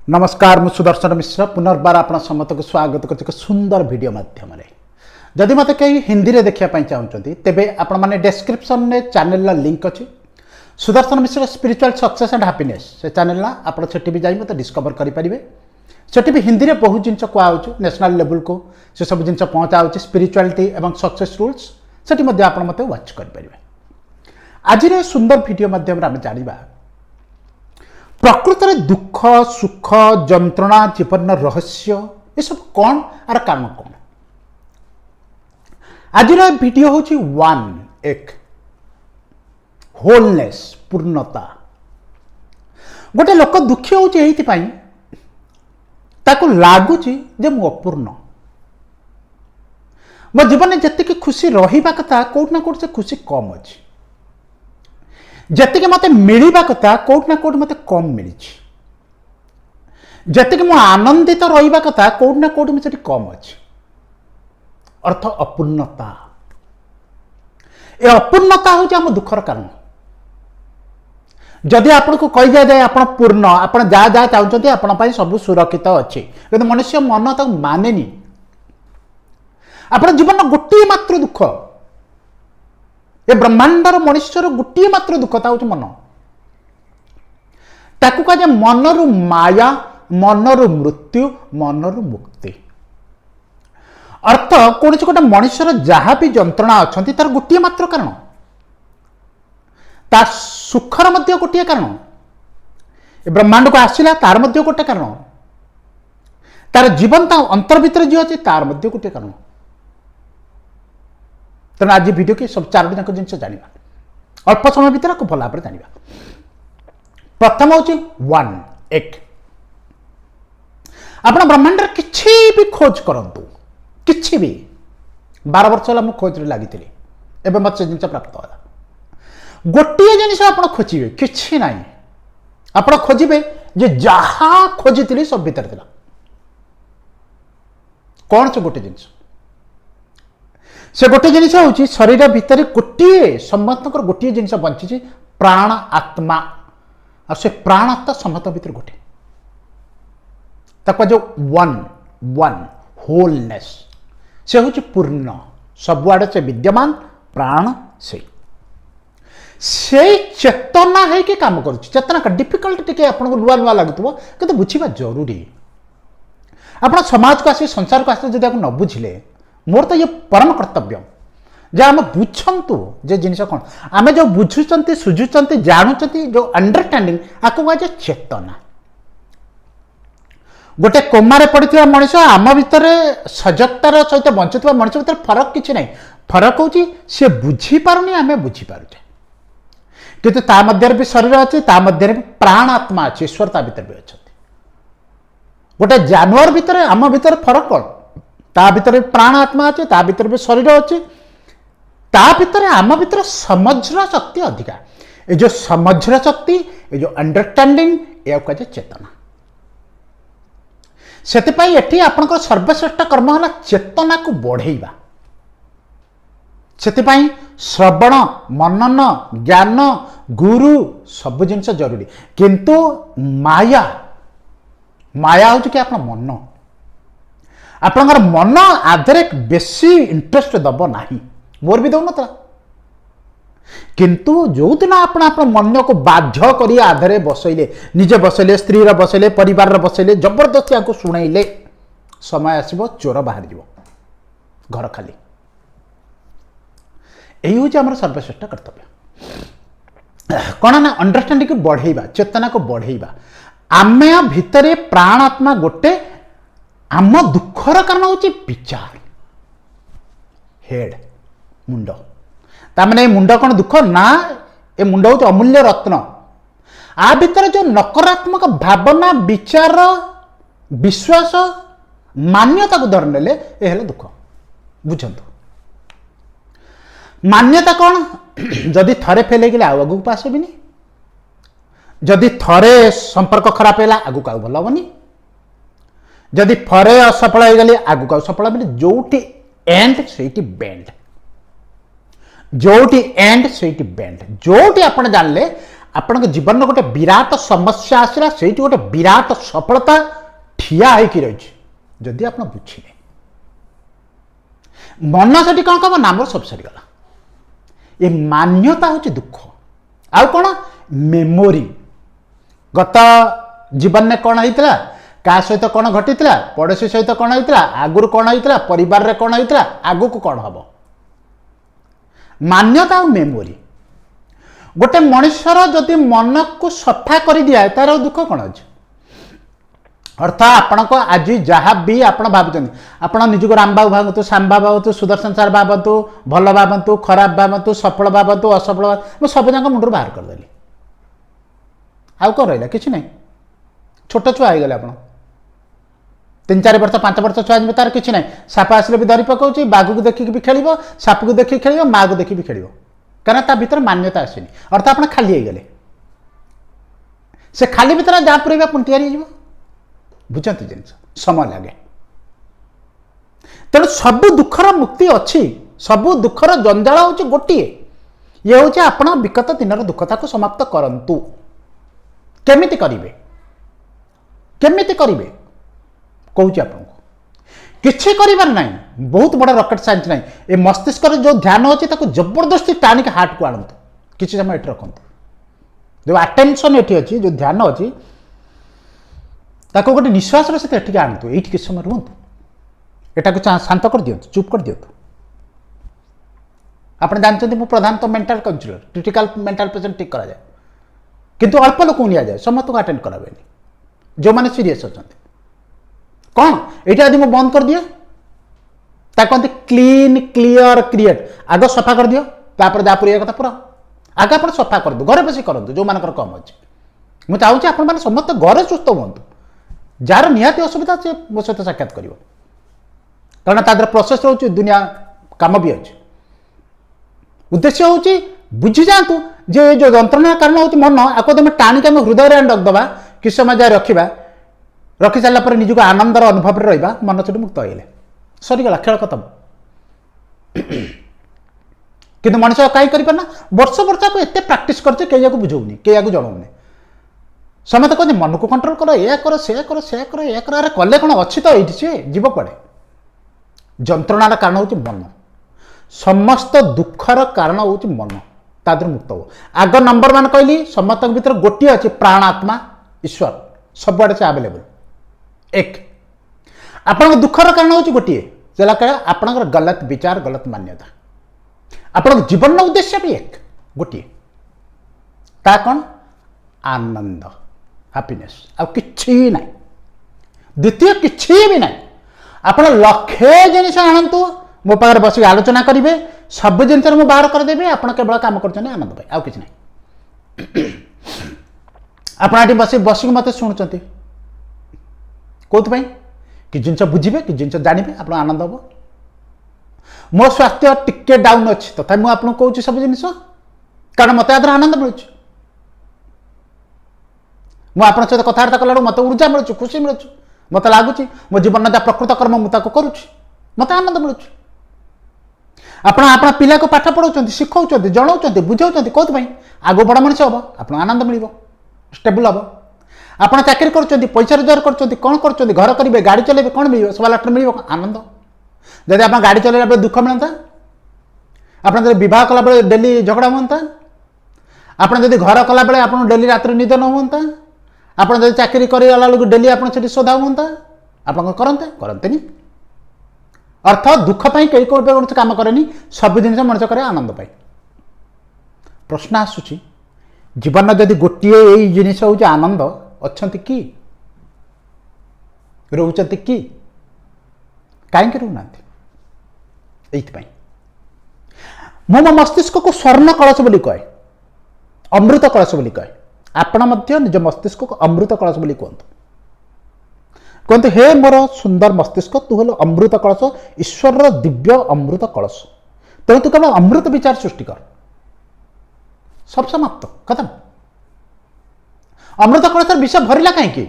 नमस्कार मु सुदर्शन मिश्र पुनर्बार आप समस्त को स्वागत कर सुंदर वीडियो माध्यम जदि मत कहीं हिंदी में देखापी चाहते तेरे आपण मैंने डिस्क्रिप्शन में चैनल लिंक अच्छी सुदर्शन मिश्र स्पिरिचुअल सक्सेस एंड हैप्पीनेस से चैनल ना आप भी जाई मत डिस्कवर करेंगे सेठी भी हिंदी में बहुत जिन कहुच्छे नेशनल लेवल को से सब जिन पहुँचा स्पिरिचुआलिटी एवं सक्सेस रूल्स से आप वाच करेंगे आज सुंदर वीडियो माध्यम आम जाना प्रकृत में दुख सुख जंत्रणा जीवन रहस्य ये सब कौन आर कारण कौन आज वीडियो हूँ वन एक होलनेस पूर्णता गोटे लोक दुखी होती लगुच मु अपूर्ण मो जीवन में जी खुशी रहा कथा कौटना कौट से खुशी कम अच्छी जतिक मत मिलवा कथा कौटना कौट मत कम मिली जतिक मु आनंदित रहा कथा कौटना कौट मुझे कम अच्छी अर्थ अपूर्णता ये अपूर्णता हूँ आम दुखर कारण जदि आपन को कही जाए आप पूर्ण आप जहाँ जहाँ चाहते आपण सब सुरक्षित अच्छे कि मनुष्य मन तक माने आप जीवन गोटे मात्र दुख ये ब्रह्मांडर मनुष्यर गोटे मात्र दुखता हूँ मन ताकू कह मनरु माया मनरु मृत्यु मनरु मुक्ति अर्थ कौन गोटे मनुष्यर जहाँ भी जंत्रणा अच्छा तार गोटे मात्र कारण तार सुखर मध्य गोटे कारण ये ब्रह्मांड को आसला तार मध्य गोटे कारण तार जीवन ता अंतर भीतर जी अच्छे तार मध्य गोटे कारण तेना आज वीडियो के सब चारोटी जाक जिन जाना अल्प समय भितर आपको भल भाव जाना प्रथम हूँ वन एक आप ब्रह्मांड किसी भी खोज करतु किसी भी 12 वर्ष है खोज लगी एवं मत से जिन प्राप्त है गोटे जिन आप खोजे कि ना आप खोजे जे जहाँ खोजी सब भीतर था कौन से गोटे जिन से गोटे जिनिस हूँ शरीर भितर गोटे समस्त गोटे जिन बंची प्राण आत्मा आ से प्राण आत्मा समस्त भीतर गोटे तक जो वन वन होलनेस से हूँ पूर्ण सबुआड़े से विद्यमान प्राण से चेतना है कि काम कर चेतना का डिफिकल्ट टे आपको नुआ नुआ लगुव कि बुझा जरूरी आप समाज को आस संसार को आस जब न बुझे मोर तो ये परम कर्तव्य जहाँ आम बुझंतु जे जिन कौन आम जो बुझुंट सुझुंट जानुंट जो अंडरस्टैंडिंग आपको कह चेतना गोटे कोमारे पड़ा मनीष आम भितर सजगतार सहित बंचुवा मनीष भर फरक किसी ना फरक हूँ सी बुझीपार आम बुझीपारे किंतु ता मध्य भी शरीर अच्छे ता मध्य भी प्राण आत्मा अच्छे ईश्वर ता भीतर भी अच्छा गोटे जानवर भितर आम भीतर फरक कौन ता भीतर प्राण आत्मा अच्छे ता भीतर भी शरीर अच्छे ता भीतर आम भीतर समझर शक्ति अधिका ये जो समझर शक्ति ये जो अंडरस्टैंडिंग या कहे चेतना से आपंकर सर्वश्रेष्ठ कर्म है चेतना को बढ़ेवा से श्रवण मनन ज्ञान गुरु सब जिन जरूरी किंतु माया माया हूँ कि आप मन आपंकर मन आधे बेसी इंटरेस्ट दब ना मोर भी दौन था किंतु जो दिन आप मन को बाध्य कर आधे बसैले निजे बसैले स्त्री बसैले परिवार बसैले जबरदस्ती आपको शुणैले समय आसब चोर बाहर जीव घर खाली यही हूँ आम सर्वश्रेष्ठ कर्तव्य कौन ना अंडरस्टैंडिंग को बढ़ेवा चेतना को बढ़ेवा आम भितर प्राण आत्मा गोटे आम दुखर कारण हूँ विचार हेड मुंड ताने मुंड कौन दुख ना ये मुंड हूँ अमूल्य रत्न आ भीतर जो नकारात्मक भावना विचार विश्वास मान्यता को धर ने ये दुख बुझंतु मान्यता कौन जदि थरे फेल हो आगू आसबिनी जदि थरे संपर्क खराब है आगू आउ भल हेनी जदि थरे असफल हो गली आगू सफल हेनी जोटी एंड से बेंड जोटी एंड से बेंड जोटी आप जानले ଆପଣଙ୍କ ଜୀବନର ଗୋଟେ ବିରାଟ ସମସ୍ୟା ଆସିଲା, ସେଇଠି ଗୋଟେ ବିରାଟ ସଫଳତା ଠିଆ ହେଇକି ରହିଛି ଯଦି ଆପଣ ବୁଝିଲେ। ମନ ସେଠି କ'ଣ କହିବ ନା ଆମର ସବୁ ସରିଗଲା। ଏ ମାନ୍ୟତା ହେଉଛି ଦୁଃଖ। ଆଉ କ'ଣ ମେମୋରି, ଗତ ଜୀବନରେ କ'ଣ ହେଇଥିଲା, କାହା ସହିତ କ'ଣ ଘଟିଥିଲା, ପଡ଼ୋଶୀ ସହିତ କ'ଣ ହେଇଥିଲା, ଆଗରୁ କ'ଣ ହେଇଥିଲା, ପରିବାରରେ କ'ଣ ହେଇଥିଲା, ଆଗକୁ କ'ଣ ହେବ। ମାନ୍ୟତା ଆଉ ମେମୋରି। ଗୋଟେ ମଣିଷର ଯଦି ମନକୁ ସଫା କରିଦିଏ ତାର ଦୁଃଖ କ'ଣ ଅଛି। ଅର୍ଥାତ୍ ଆପଣଙ୍କ ଆଜି ଯାହା ବି ଆପଣ ଭାବୁଛନ୍ତି, ଆପଣ ନିଜକୁ ରାମବାବୁ ଭାବନ୍ତୁ, ଶ୍ୟାମବାବୁ ଭାବନ୍ତୁ, ସୁଦର୍ଶନ ସାର୍ ଭାବନ୍ତୁ, ଭଲ ଭାବନ୍ତୁ, ଖରାପ ଭାବନ୍ତୁ, ସଫଳ ଭାବନ୍ତୁ, ଅସଫଳ ଭାବନ୍ତୁ, ମୁଁ ସବୁ ଯାକ ମୁଣ୍ଡରୁ ବାହାର କରିଦେଲି। ଆଉ କ'ଣ ରହିଲା? କିଛି ନାହିଁ। ଛୋଟ ଛୁଆ ହେଇଗଲେ ଆପଣ, 3-4 ବର୍ଷ 5 ବର୍ଷ ଛୁଆ ଯିବେ, ତାର କିଛି ନାହିଁ। ସାପ ଆସିଲେ ବି ଧରି ପକାଉଛି, ବାଘକୁ ଦେଖିକି ବି ଖେଳିବ, ସାପକୁ ଦେଖିକି ଖେଳିବ, ମାଆକୁ ଦେଖିକି ବି ଖେଳିବ, କାରଣ ତା ଭିତରେ ମାନ୍ୟତା ଆସିନି। ଅର୍ଥାତ୍ ଆପଣ ଖାଲି ହେଇଗଲେ। ସେ ଖାଲି ଭିତରେ ଯାହା ପୁରେଇବା ପୁଣି ତିଆରି ହେଇଯିବ। ବୁଝନ୍ତି ଜିନିଷ, ସମୟ ଲାଗେ। ତେଣୁ ସବୁ ଦୁଃଖର ମୁକ୍ତି ଅଛି। ସବୁ ଦୁଃଖର ଜଞ୍ଜାଳ ହେଉଛି ଗୋଟିଏ, ଇଏ ହେଉଛି ଆପଣ ବିଗତ ଦିନର ଦୁଃଖ। ତାକୁ ସମାପ୍ତ କରନ୍ତୁ। କେମିତି କରିବେ? କେମିତି କରିବେ କହୁଛି ଆପଣଙ୍କୁ। କିଛି କରିବାର ନାହିଁ, ବହୁତ ବଡ଼ ରକେଟ୍ ସାଇନ୍ସ ନାହିଁ। ଏ ମସ୍ତିଷ୍କରେ ଯେଉଁ ଧ୍ୟାନ ଅଛି ତାକୁ ଜବରଦସ୍ତି ଟାଣିକି ହାର୍ଟକୁ ଆଣନ୍ତୁ, କିଛି ସମୟ ଏଠି ରଖନ୍ତୁ। ଯେଉଁ ଆଟେନସନ୍ ଏଠି ଅଛି, ଯେଉଁ ଧ୍ୟାନ ଅଛି, ତାକୁ ଗୋଟେ ନିଶ୍ୱାସର ସହିତ ଏଠିକି ଆଣନ୍ତୁ। ଏଇଠି କିଛି ସମୟ ରୁହନ୍ତୁ, ଏଟାକୁ ଶାନ୍ତ କରିଦିଅନ୍ତୁ, ଚୁପ୍ କରିଦିଅନ୍ତୁ। ଆପଣ ଜାଣିଛନ୍ତି ମୁଁ ପ୍ରଧାନତଃ mental councillor, critical mental patient ଠିକ୍ କରାଯାଏ, କିନ୍ତୁ ଅଳ୍ପ ଲୋକଙ୍କୁ ନିଆଯାଏ, ସମସ୍ତଙ୍କୁ ଆଟେଣ୍ଡ କରାବେନି ଯେଉଁମାନେ ସିରିୟସ୍ ଅଛନ୍ତି। କ'ଣ ଏଇଟା ଯଦି ମୁଁ ବନ୍ଦ କରିଦିଏ, ତାକୁ କହନ୍ତି କ୍ଲିନ୍ କ୍ଲିୟର କ୍ରିଏଟ୍। ଆଗ ସଫା କରିଦିଅ, ତାପରେ ଯାହା ପୁରେଇବା କଥା ପୁରା। ଆଗ ଆପଣ ସଫା କରନ୍ତୁ, ଘରେ ବସି କରନ୍ତୁ ଯେଉଁମାନଙ୍କର କମ୍ ଅଛି। ମୁଁ ଚାହୁଁଛି ଆପଣମାନେ ସମସ୍ତେ ଘରେ ସୁସ୍ଥ ହୁଅନ୍ତୁ। ଯାହାର ନିହାତି ଅସୁବିଧା ସେ ମୋ ସହିତ ସାକ୍ଷାତ କରିବ, କାରଣ ତା ଦେହରେ ପ୍ରୋସେସ୍ ରହୁଛି, ଦୁନିଆ କାମ ବି ଅଛି। ଉଦ୍ଦେଶ୍ୟ ହେଉଛି ବୁଝିଯାଆନ୍ତୁ ଯେ ଏ ଯେଉଁ ଯନ୍ତ୍ରଣାର କାରଣ ହେଉଛି ମନ, ଆକୁ ଆମେ ଟାଣିକି ଆମେ ହୃଦୟରେ ରଖିଦେବା, କିଛି ସମୟ ଯାଏ ରଖିବା, ରଖିସାରିଲା ପରେ ନିଜକୁ ଆନନ୍ଦର ଅନୁଭବରେ ରହିବା, ମନ ସେଠୁ ମୁକ୍ତ ହେଇଗଲେ ସରିଗଲା, ଖେଳ ଖତମ। କିନ୍ତୁ ମଣିଷ କାହିଁ କରିପାରେ ନା, ବର୍ଷ ବର୍ଷକୁ ଏତେ ପ୍ରାକ୍ଟିସ୍ କରୁছে, କେହି ୟାକୁ ବୁଝଉନି, କେହି ୟାକୁ ଜଣାଉନି। ସମସ୍ତେ କହନ୍ତି ମନକୁ କଣ୍ଟ୍ରୋଲ କର, ଏୟା କର, ସେୟା କର, ସେୟା କର, ଏୟା କର। ଆରେ କଲେ କ'ଣ ଅଛି ତ ଏଇଠି, ସିଏ ଯିବ କୁଆଡ଼େ? ଯନ୍ତ୍ରଣାର କାରଣ ହେଉଛି ମନ। ସମସ୍ତ ଦୁଃଖର କାରଣ ହେଉଛି ମନ, ତା ଦେହରୁ ମୁକ୍ତ ହେବ। ଆଗ ନମ୍ବର 1 କହିଲି, ସମସ୍ତଙ୍କ ଭିତରେ ଗୋଟିଏ ଅଛି, ପ୍ରାଣ ଆତ୍ମା ଈଶ୍ୱର, ସବୁଆଡ଼େ ସେ ଆଭେଲେବଲ୍। 1 ଆପଣଙ୍କ ଦୁଃଖର କାରଣ ହେଉଛି ଗୋଟିଏ, ସେଟା କହିଲା ଆପଣଙ୍କର ଗଲତ ବିଚାର, ଗଲତ ମାନ୍ୟତା। ଆପଣଙ୍କ ଜୀବନର ଉଦ୍ଦେଶ୍ୟ ବି ଗୋଟିଏ, ତା କ'ଣ? ଆନନ୍ଦ, ହାପିନେସ୍, ଆଉ କିଛି ନାହିଁ। ଦ୍ୱିତୀୟ କିଛି ବି ନାହିଁ। ଆପଣ ଲକ୍ଷେ ଜିନିଷ ଆଣନ୍ତୁ, ମୋ ପାଖରେ ବସିକି ଆଲୋଚନା କରିବେ, ସବୁ ଜିନିଷରେ ମୁଁ ବାହାର କରିଦେବି, ଆପଣ କେବଳ କାମ କରୁଛନ୍ତି ଆନନ୍ଦ ପାଇଁ, ଆଉ କିଛି ନାହିଁ। ଆପଣ ଏଠି ବସିକି ମୋତେ ଶୁଣୁଛନ୍ତି କେଉଁଥିପାଇଁ? କିଛି ଜିନିଷ ବୁଝିବେ, କିଛି ଜିନିଷ ଜାଣିବେ, ଆପଣ ଆନନ୍ଦ ହେବ। ମୋ ସ୍ୱାସ୍ଥ୍ୟ ଟିକେ ଡାଉନ୍ ଅଛି, ତଥାପି ମୁଁ ଆପଣଙ୍କୁ କହୁଛି ସବୁ ଜିନିଷ, କାରଣ ମୋତେ ଆ ଦେହରେ ଆନନ୍ଦ ମିଳୁଛି। ମୁଁ ଆପଣଙ୍କ ସହିତ କଥାବାର୍ତ୍ତା କଲାବେଳକୁ ମୋତେ ଉର୍ଜା ମିଳୁଛି, ଖୁସି ମିଳୁଛି, ମୋତେ ଲାଗୁଛି ମୋ ଜୀବନର ଯାହା ପ୍ରକୃତ କର୍ମ ମୁଁ ତାକୁ କରୁଛି, ମୋତେ ଆନନ୍ଦ ମିଳୁଛି। ଆପଣ ପିଲାକୁ ପାଠ ପଢ଼ାଉଛନ୍ତି, ଶିଖାଉଛନ୍ତି, ଜଣାଉଛନ୍ତି, ବୁଝାଉଛନ୍ତି, କେଉଁଥିପାଇଁ? ଆଗକୁ ବଡ଼ ମଣିଷ ହେବ, ଆପଣଙ୍କୁ ଆନନ୍ଦ ମିଳିବ, ଷ୍ଟେବୁଲ୍ ହେବ। ଆପଣ ଚାକିରି କରୁଛନ୍ତି, ପଇସା ରୋଜଗାର କରୁଛନ୍ତି, କ'ଣ କରୁଛନ୍ତି, ଘର କରିବେ, ଗାଡ଼ି ଚଲେଇବେ, କ'ଣ ମିଳିବ? ସବା ଲାଟରେ ମିଳିବ ଆନନ୍ଦ। ଯଦି ଆପଣ ଗାଡ଼ି ଚଲେଇଲା ବେଳେ ଦୁଃଖ ମିଳନ୍ତା, ଆପଣ ଯଦି ବିବାହ କଲାବେଳେ ଡେଲି ଝଗଡ଼ା ହୁଅନ୍ତା, ଆପଣ ଯଦି ଘର କଲାବେଳେ ଆପଣ ଡେଲି ରାତିରେ ନିଦ ନ ହୁଅନ୍ତା, ଆପଣ ଯଦି ଚାକିରି କରିଗଲା ବେଳକୁ ଡେଲି ଆପଣ ସେଠି ସୋଧା ହୁଅନ୍ତା, ଆପଣ କରନ୍ତେନି। ଅର୍ଥ ଦୁଃଖ ପାଇଁ କେହି କୌଣସି କାମ କରେନି, ସବୁ ଜିନିଷ ମଣିଷ କରେ ଆନନ୍ଦ ପାଇଁ। ପ୍ରଶ୍ନ ଆସୁଛି, ଜୀବନ ଯଦି ଗୋଟିଏ ଏଇ ଜିନିଷ ହେଉଛି ଆନନ୍ଦ, ଅଛନ୍ତି କି? ରହୁଛନ୍ତି କି? କାହିଁକି ରହୁନାହାନ୍ତି? ଏଇଥିପାଇଁ ମୁଁ ମୋ ମସ୍ତିଷ୍କକୁ ସ୍ୱର୍ଣ୍ଣ କଳସ ବୋଲି କହେ, ଅମୃତ କଳସ ବୋଲି କହେ। ଆପଣ ମଧ୍ୟ ନିଜ ମସ୍ତିଷ୍କକୁ ଅମୃତ କଳସ ବୋଲି କୁହନ୍ତୁ। କୁହନ୍ତୁ, ହେ ମୋର ସୁନ୍ଦର ମସ୍ତିଷ୍କ, ତୁ ହେଲୁ ଅମୃତ କଳସ, ଈଶ୍ୱରର ଦିବ୍ୟ ଅମୃତ କଳସ। ତେଣୁ ତୁ କେବଳ ଅମୃତ ବିଚାର ସୃଷ୍ଟି କର, ସବୁ ସମାପ୍ତ, ଖତମ। ଅମୃତ କଳସର ବିଷ ଭରିଲା କାହିଁକି?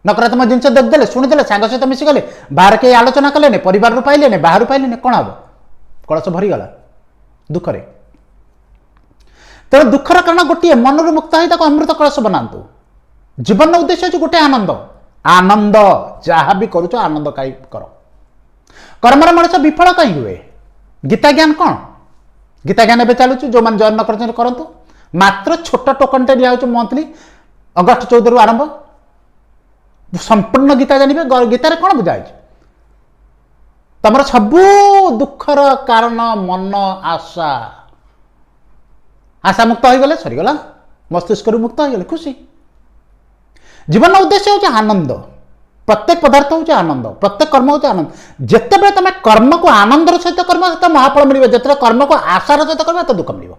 ନକାରାତ୍ମକ ଜିନିଷ ଦେଖିଦେଲେ, ଶୁଣିଦେଲେ, ସାଙ୍ଗ ସହିତ ମିଶିଗଲେ, ବାହାରେ କେହି ଆଲୋଚନା କଲେନି, ପରିବାରରୁ ପାଇଲେନି, ବାହାରୁ ପାଇଲେନି, କ'ଣ ହେବ? କଳସ ଭରିଗଲା ଦୁଃଖରେ। तेणु दुखर कारण गोटे मनर मुक्त हो अमृत कलश बनातु जीवन उद्देश्य हूँ गोटे आनंद आनंद जहाँ भी करुच आनंद कहीं कर कर्मर मनुष्य विफल कहीं हुए गीता ज्ञान कौन गीता ज्ञान एवं चलुच जो मैंने जॉइन कर करतु मात्र छोट टोकन टे दिया मंथली अगस्ट 14 रु आरंभ संपूर्ण गीता जानवे गीतार कौन बुझाई तुम सबू दुखर कारण मन आशा आशा मुक्त हो गले सरीगला मस्तिष्क मुक्त हो गले खुशी जीवन उद्देश्य हूँ आनंद प्रत्येक पदार्थ हूँ आनंद प्रत्येक कर्म हूँ आनंद जिते बड़े तुम कर्म को आनंदर सहित कर्म तो महाफल मिले जिते कर्म को आशार सहित कर्म तो दुख मिले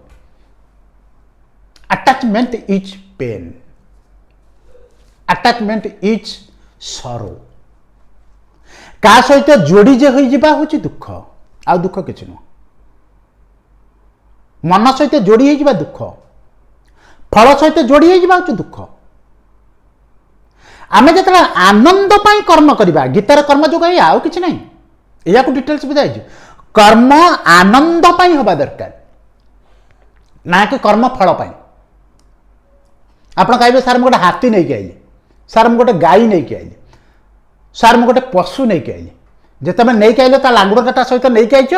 attachment is pain attachment is sorrow का सहित जोड़ी जे हो दुख आ दुख किसी नुह मन सहित जोड़ी हो दुख फल सहित जोड़ी हो दुख आम जो आनंद कर्म करवा गीतार कर्म जो आउ कि ना या डिटेल्स बुझाई कर्म आनंद हवा दरकार ना कि कर्म फल आप कहे सार मुझे गोटे हाथी नहीं आइली सार मुझे गोटे गाई नहीं आइली सार मुझे गोटे पशु नहीं आइली जिते नहीं आइल लांगुड़ा सहित नहीं आईच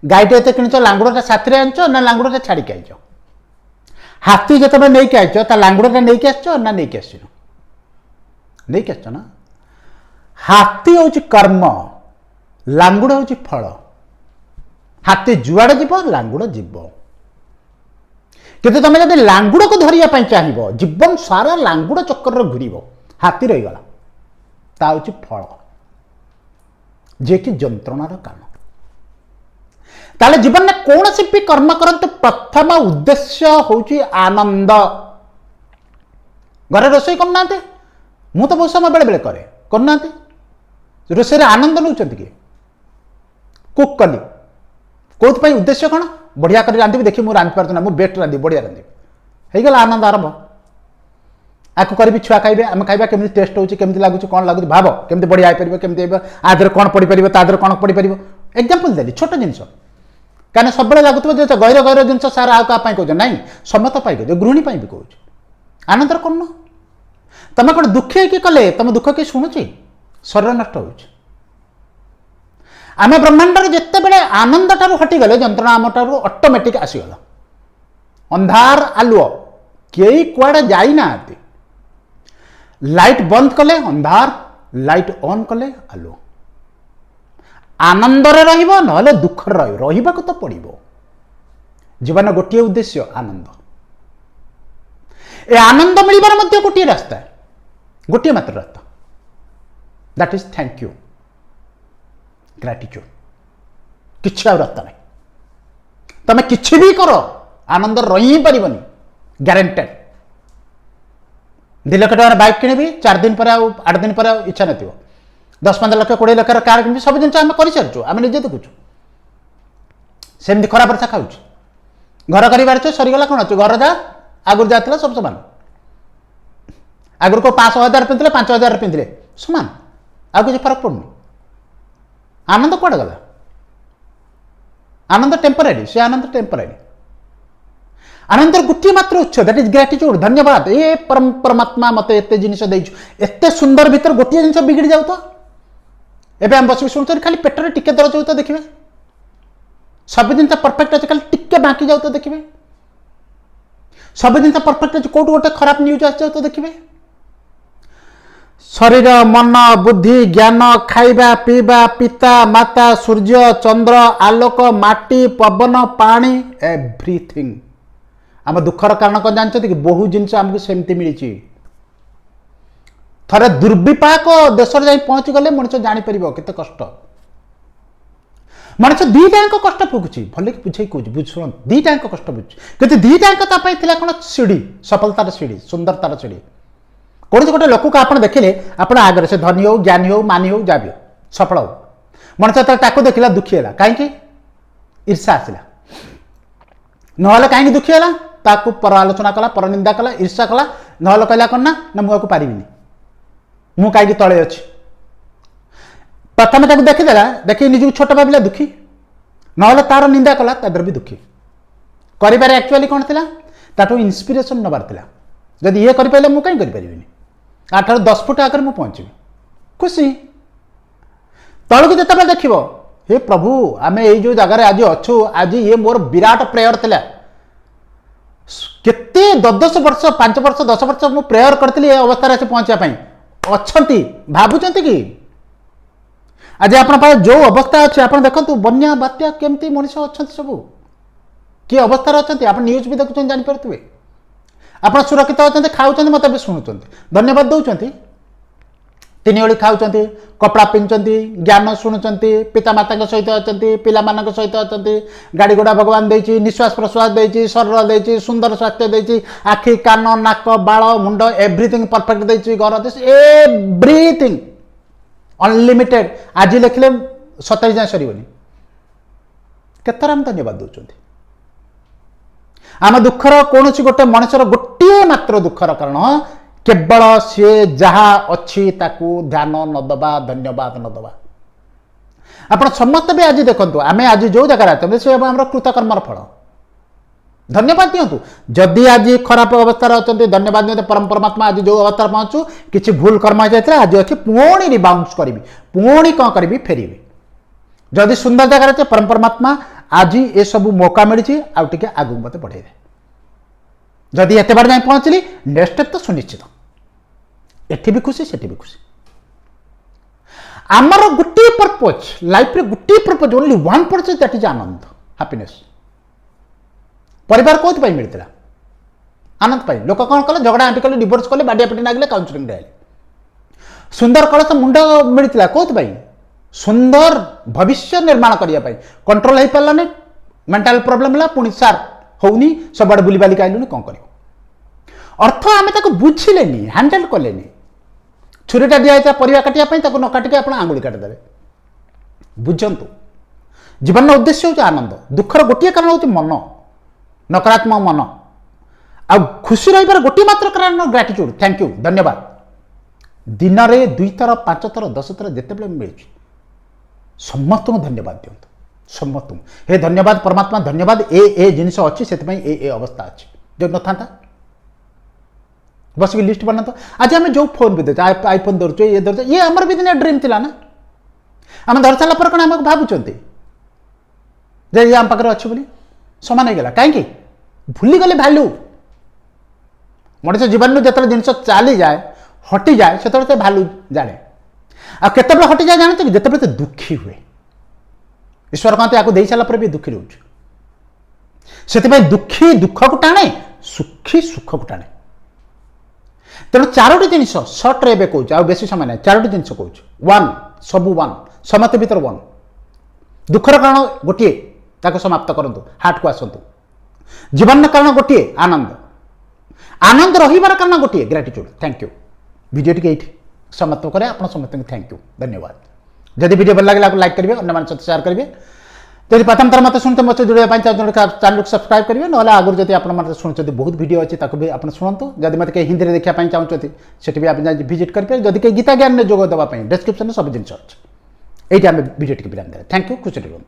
गाईटे एत किच लांगुड़ा साथी आनच ना लांगुड़ा छाड़ी आईच हाथी जिते नहीं आईच लांगुड़ा नहीं आस ना नहीं आस नहीं आस ना हाथी हूँ कर्म लांगुड़ हूँ फल हाथी जुआड़े जीव लांगुड़ जीव किंतु तुम जब लांगुड़ को धरिया चाहिए जीवन सारा लांगुड़ चक्कर घूर हाथी रहीगला ता हूँ फल जे कि जंत्रणार कारण ताले जीवन में कौन सी भी कर्म करते प्रथम उद्देश्य हूँ आनंद घरे रोषे करना मु तो बहुत समय बेले बेले करे करना रोषे आनंद नौ कि कुक कली कौन उद्देश्य कौन बढ़िया कर रांधि देखिए मुझे रांधि पार्थ ना मुझे बेस्ट रांधि बढ़िया रांधि होगला आनंद आरंभ आपको करी छुआ खाइबे आम खाइबा केमती टेस्ट होची केमती लागुच कौन लागुच भाव केमती बढ़िया हो केमती आधे कौन पढ़ी पार तादर कौन पढ़ी पार एग्जांपल देली छोट जिनस कहीं सब लगुव जो गैर गैर जिन सार आउ क्या कौन ना समत कहूँ गृहिणी भी कौच आनंदर कौन तुम कौन दुखी कि कले तुम दुख किए शुणुची शरीर नष्ट हो आम ब्रह्मांडर जिते बड़े आनंद ठार हटिगले जंत्रणा आम ठार ऑटोमेटिक आसीगला अंधार आलुओ कई कुआड़े जाइना लाइट बंद कले अंधार लाइट ऑन कले आलुओ आनंदरे रहिबो नहले दुख रहिबा को तो पड़िबो जीवन गोटे उद्देश्य आनंद ए आनंद मिलबार मध्य गोटे रास्ता गोटे मात्र रास्ता that is thank you gratitude किछि आउ रास्ता नहीं तमे किछि भी करो आनंद रही पारिबनी ग्यारंटेड 2 लाख टका बाइक किणवी 4 दिन पर 8 दिन पर इच्छा न 10-15 लाख 20 लाख कार किणवी सब जिन आम कर सारी आम निजे देखुचु सेमती खराब वर्षा खाऊ घर कर सरीगला कौन अच्छे घर जा आगुरी जाता सब सामान आगुरी को 5,000 पिंधे 5,000 पिंधे सामान आ किसी फरक पड़नी आनंद कौड़े गला आनंद टेम्परारी से आनंद टेम्परारी आनंद गोटे मात्र उच्च दैट इज ग्रेटिट्यूड धन्यवाद ए परमात्मा मत एत जिन एत सुंदर भीतर गोटे जिन बिगड़ी जाऊ तो एवं आम बस शुणुन खाली पेटर टिके दरज हो तो देखिए सब जिन परफेक्ट अच्छे खाली टिके बाकी जाऊ तो देखिए सब जिन परफेक्ट अच्छे कौट गोटे खराब न्यूज आस तो देखिए शरीर मन बुद्धि ज्ञान खाइबा पीबा पिता माता सूर्य चंद्र आलोक माटी पवन पानी एवरीथिंग आम दुखर कारण कौन जानते कि बहु जिन आमको सेमती मिली थरे दुर्विपाक देश जाई पहुंची गले मनुष्य जापर केते कष्ट मनुष्य दीटाक कष्ट भोगुची भले कि बुझे कौच बुझ शुण दीटाक कष्ट बुझ कि दीटाक कौन सीढ़ी सफलतार सीढ़ी सुंदरतार सीढ़ी कौन गोटे लोक को आप देखिले आप आगे से धनी हो ज्ञानी हो मानी हो जहाँ भी हो सफल हो मनुष्य देखला दुखी है कहीं ईर्षा आसला ना कहीं दुखी है ताकू पर आलोचना कला पर निंदा कला ईर्षा कला ना कहला कौन ना मुझे पारिनी मु कहीं तले अच्छी प्रथम देखीदेला देखिए निजी छोट भाविला दुखी ना तार निंदा कला तादर भी दुखी करिबार एक्चुअली कौन थिला ताठो इंस्पिरेशन नबार थिला जदि ये करि पाइले मु काई करि परिबिनी आठार 10 फुट आकर मु पहुंचबी खुशी तळକୁ ଯେତେବେଳେ ଦେଖିବ हे प्रभु आमे एई जो जगह आज अच्छु आज ये मोर विराट प्रेयर थिला केते 10 वर्ष 5 वर्ष 10 वर्ष मु प्रेयर करतली ए अवस्था रे पहुंचा पई अछंती भाबुचंती कि आज आपण पास जो अवस्था अछि आपण देखंतु बन्या बात्या केमती मनुष्य अछंती सब कि अवस्था रे अछंती आपण न्यूज भी देखुचन जानि परतुवे आपण सुरक्षित अछंती खाउचंती मते भी सुनुचंती धन्यवाद दउचंती तीन ओली खाऊंती कपड़ा पिंधुंट ज्ञान शुणुंट पितामाता सहित अच्छा पिला सहित अच्छा गाड़ी घोड़ा भगवान देती निश्वास प्रश्वास देती शरीर देती सुंदर स्वास्थ्य देती आखि कान नाक बाल मुंड एव्रीथिंग परफेक्ट देती घर एव्रीथिंग अनलिमिटेड आज लिखले 27 जाए सरबनी केतर आम धन्यवाद दौरान आम दुखर कौन गोटे मनुष्यर गोटे मात्र दुखर कारण केवल सी जहा अच्छी ताकू ध्यान नदबा धन्यवाद नदबा आप समस्त भी आज देखो आम आज जो जगह आते से आम कृतकर्मर फल धन्यवाद दिंतु जदि आज खराब अवस्था अच्छा धन्यवाद दिखाते परम परमात्मा आज जो अवस्था पहुँचू किसी भूल कर्म हो जाता आज अच्छी पुणी रिबाउंस करी पुणी कौन करी फेरबी जदि सुंदर जगह अच्छे परम परमात्मा आज ये सब मौका मिली आगे आगू मत बढ़े जदि एत बार जाए पहुँचली नेक्स्ट स्टेप तो सुनिश्चित एठी भी खुशी सेठी भी खुशी आमर गोटे पर्पज लाइफ रे गोटे purpose only one purpose that is Anand happiness परिवार कोथि मिलता आनंद पाई लोक कौन कले झगड़ा आंटी कले डिवोर्स कले बाडिया पिटी नागले काउंसलिंग रे सुंदर कलश मुंड मिलता कोथि सुंदर भविष्य निर्माण करने कंट्रोल हो पारानी मेंटल प्रॉब्लम है पुणी सार होनी सब आड़े बुली बालिक आइलुनी कौन कर अर्थ आम बुझिले हैंडल कले छुरीटा दिखाई परिवा काटापी न काटिक आप आंगुली काटिदेवे बुझंतु जीवन उद्देश्य हूँ आनंद दुखर गोटे कारण हूँ मन नकारात्मक मन आ खुशी रही गोटे मात्र कारण ग्राटिट्यूड थैंक यू धन्यवाद दिन में 2 थर 5 थर 10 थर जिते मिल समस्त धन्यवाद दिंतु समस्त हे धन्यवाद परमात्मा धन्यवाद ए जिनस अच्छी से अवस्था अच्छी जो न था बस लिस्ट बना तो आज आम जो फोन भी दे आईफोन धरचे ये धरचे ये आमर भी दिन ड्रीम थिला ना आम धर सारा पर कौन आम भावुंट ये आम पाखे अच्छे बोली सामान होगा कहीं भूली गले भैल्यू मनीष जीवन में जो जिन चली जाए हटि जाए से भैल्यू जाने आते हटि जाए जानते कि जिते से दुखी हुए ईश्वर कहते आपको दे सारापर भी दुखी रोच से दुखी दुख को टाणे सुखी सुख को टाणे तेणु 4टी जिन सर्ट्रे कौच आ बेसी समय ना 4टी जिन कौच वन सबू वन समत भर वन दुखर कारण गोटे ताको समाप्त करंतु हार्ट को आसतु जीवन कारण गोटे आनंद आनंद रहिबार कारण गोटे gratitude thank you video T ये समाप्त करें आप समस्त थैंक यू धन्यवाद जदि वीडियो भल लगे लाइक करेंगे अन्य सहित शेयर करेंगे जब प्रथम थर मत शुणते मत जोड़ा चैनल को सब्सक्राइब करेंगे ना आगुरी जब आप शुणुं बहुत वीडियो अच्छे भी आप शुणु जब मत हिंदी में देखा चाहते से भी आप विजिट करेंगे जदि कहीं गीता ज्ञान में जोग देवाई डिस्क्रिप्शन सब जिन अच्छे ये वीडियो टी विराम दे थैंक यू खुशी रुहतु।